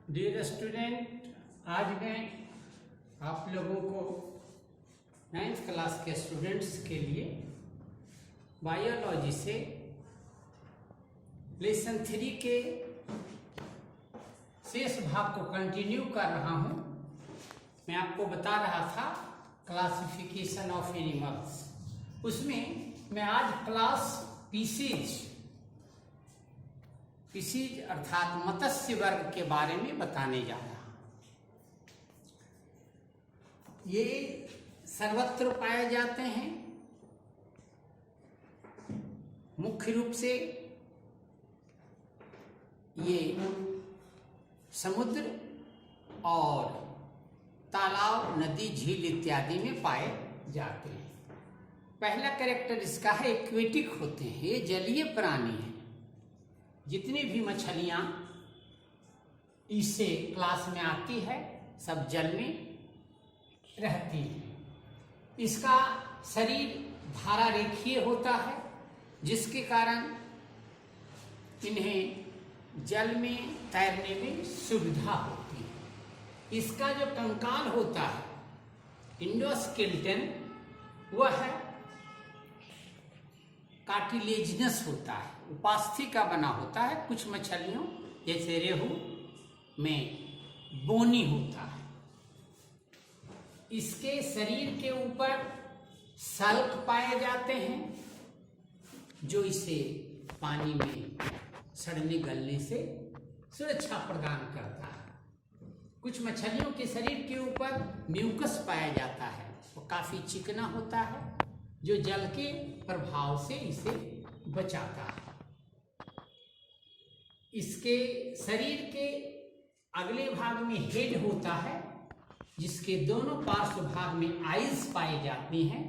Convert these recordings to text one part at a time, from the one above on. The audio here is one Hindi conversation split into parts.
डियर स्टूडेंट, आज मैं आप लोगों को 9th क्लास के स्टूडेंट्स के लिए बायोलॉजी से लेसन 3 के शेष भाग को कंटिन्यू कर रहा हूं। मैं आपको बता रहा था क्लासिफिकेशन ऑफ एनिमल्स, उसमें मैं आज क्लास फिशीज अर्थात मत्स्य वर्ग के बारे में बताने जा रहा हूं। ये सर्वत्र पाए जाते हैं, मुख्य रूप से ये समुद्र और तालाब, नदी, झील इत्यादि में पाए जाते हैं। पहला कैरेक्टर इसका है एक्वेटिक होते हैं, ये जलीय प्राणी हैं। जितनी भी मछलियां इससे क्लास में आती है सब जल में रहती हैं। इसका शरीर धारा रेखीय होता है, जिसके कारण इन्हें जल में तैरने में सुविधा होती है। इसका जो कंकाल होता है इंडोस्केलेटन, वह है कार्टिलेजिनस होता है, उपास्थि का बना होता है। कुछ मछलियों जैसे रेहू में बोनी होता है। इसके शरीर के ऊपर सल्क पाए जाते हैं, जो इसे पानी में सड़ने गलने से सुरक्षा प्रदान करता है। कुछ मछलियों के शरीर के ऊपर म्यूकस पाया जाता है, वो काफी चिकना होता है, जो जल के प्रभाव से इसे बचाता है। इसके शरीर के अगले भाग में हेड होता है, जिसके दोनों पार्श्व भाग में आइज पाई जाती हैं,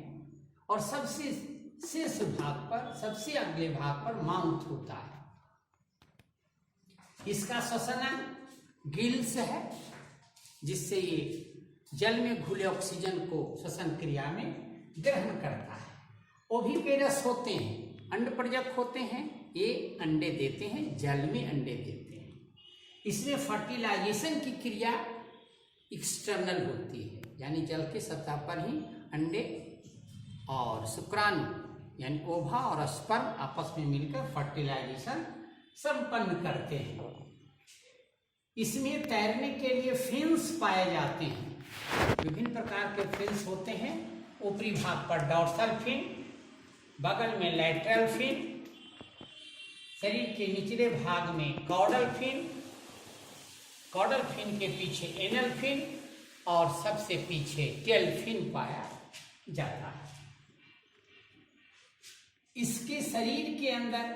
और सबसे शीर्ष भाग पर, सबसे अगले भाग पर माउथ होता है। इसका श्वसन गिल्स है, जिससे ये जल में घुले ऑक्सीजन को श्वसन क्रिया में ग्रहण करता है। ओविपेरस होते हैं, अंडप्रजक होते हैं, ये अंडे देते हैं, जल में अंडे देते हैं। इसमें फर्टिलाइजेशन की क्रिया एक्सटर्नल होती है, यानी जल के सतह पर ही अंडे और शुक्राणु यानी ओवा और स्पर्म आपस में मिलकर फर्टिलाइजेशन संपन्न करते हैं। इसमें तैरने के लिए फिन्स पाए जाते हैं। विभिन्न प्रकार के फिन्स होते हैं। ऊपरी भाग पर डॉर्सल फिन, बगल में लैटरल फिन, शरीर के निचले भाग में कॉर्डल फिन, कॉर्डल फिन के पीछे एनल फिन और सबसे पीछे टेल फिन पाया जाता है। इसके शरीर के अंदर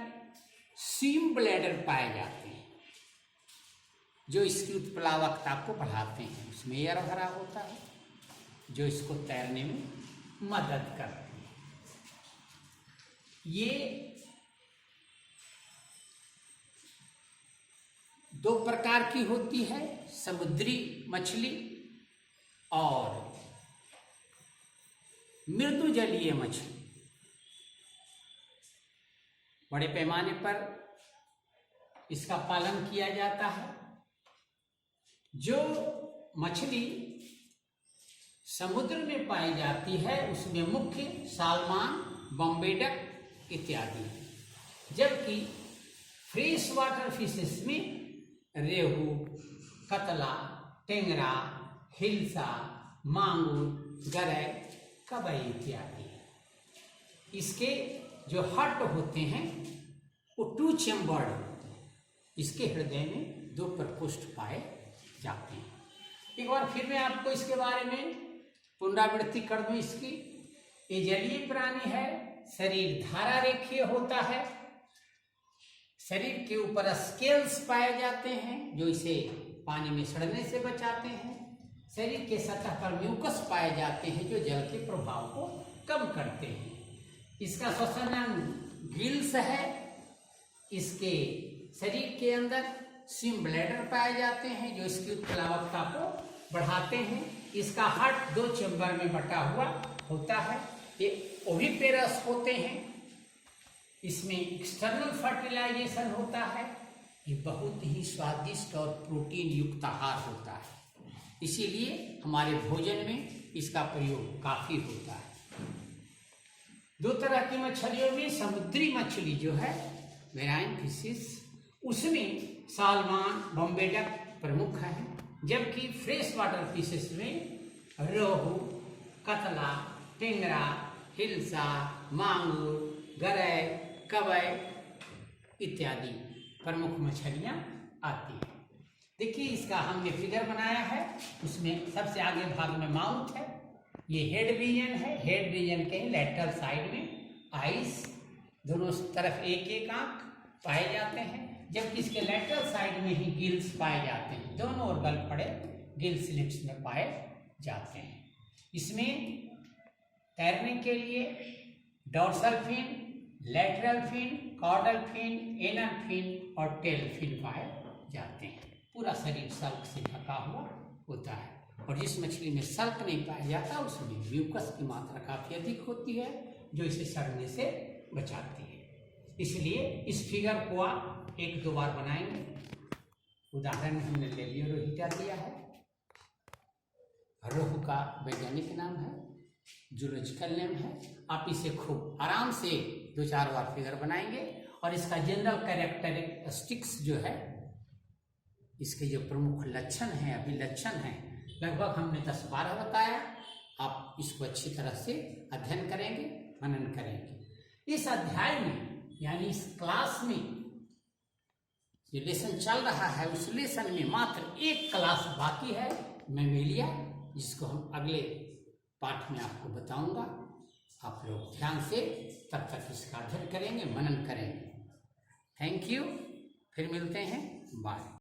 स्विम ब्लैडर पाए जाते हैं, जो इसकी उत्प्लावकता को बढ़ाते हैं। उसमें एयर भरा होता है, जो इसको तैरने में मदद करते हैं। ये दो प्रकार की होती है, समुद्री मछली और मृदु जलीय मछली। बड़े पैमाने पर इसका पालन किया जाता है। जो मछली समुद्र में पाई जाती है उसमें मुख्य सालमान, बॉम्बे डक इत्यादि है, जबकि फ्रेश वाटर फिशेस में रेहू, कतला, टेंगरा, हिल्सा, मांगुर, गरई, कबई इत्यादि है। इसके जो हट होते हैं वो 2 चैम्बर्ड होते हैं। इसके हृदय में 2 प्रकोष्ठ पाए जाते हैं। एक बार फिर मैं आपको इसके बारे में पुनरावृत्ति कर दूं इसकी। ये जलीय प्राणी है, शरीर धारा रेखीय होता है, शरीर के ऊपर स्केल्स पाए जाते हैं, जो इसे पानी में सड़ने से बचाते हैं। शरीर के सतह पर म्यूकस पाए जाते हैं, जो जल के प्रभाव को कम करते हैं। इसका श्वसन गिल्स है। इसके शरीर के अंदर स्विम ब्लैडर पाए जाते हैं, जो इसकी उत्प्लावकता को बढ़ाते हैं। इसका हार्ट 2 चैम्बर में बटा हुआ होता है। ये ओविपेरस होते हैं। इसमें एक्सटर्नल फर्टिलाइजेशन होता है, ये बहुत ही स्वादिष्ट और प्रोटीन युक्त आहार होता है, इसीलिए हमारे भोजन में इसका प्रयोग काफ़ी होता है। दो तरह की मछलियों में समुद्री मछली जो है मेराइन फिशेस, उसमें सालमान, बॉम्बे डक प्रमुख हैं, जबकि फ्रेश वाटर फिशेस में रोहू, कतला, टेंगरा, हिल्सा, मांगुर, गरई, कवई इत्यादि प्रमुख मछलियाँ आती हैं। देखिए इसका हमने फिगर बनाया है, उसमें सबसे आगे भाग में माउथ है, ये हेड रीजन है, हेड रीजन के लेटरल साइड में आइस, दोनों तरफ एक एक आंख पाए जाते हैं, जबकि इसके लेटरल साइड में ही गिल्स पाए जाते हैं, दोनों ओर गल पड़े गिल स्लिट्स में पाए जाते हैं। इसमें तैरने के लिए dorsal fin, lateral fin, caudal fin, anal fin और टेल फिन पाए जाते हैं। पूरा शरीर सल्क से ढका हुआ होता है, और जिस मछली में सल्क नहीं पाया जाता उसमें म्यूकस की मात्रा काफ़ी अधिक होती है, जो इसे सड़ने से बचाती है। इसलिए इस फिगर को आप एक दो बार बनाएंगे। उदाहरण हमने लेबियो रोहिटा दिया है, रोहू का वैज्ञानिक नाम है, जूलॉजिकल नेम है। आप इसे खूब आराम से 2-4 बार फिगर बनाएंगे, और इसका जनरल कैरेक्टरिस्टिक्स जो है, इसके जो प्रमुख लक्षण हैं, अभिलक्षण हैं, लगभग हमने 10-12 बताया। आप इसको अच्छी तरह से अध्ययन करेंगे, मनन करेंगे। इस अध्याय में यानी इस क्लास में जो लेसन चल रहा है, उस लेसन में मात्र एक क्लास बाकी है, मैमेलिया, जिसको हम अगले पाठ में आपको बताऊंगा। आप लोग ध्यान से तब तक इसका अध्ययन करेंगे, मनन करेंगे। थैंक यू, फिर मिलते हैं, बाय।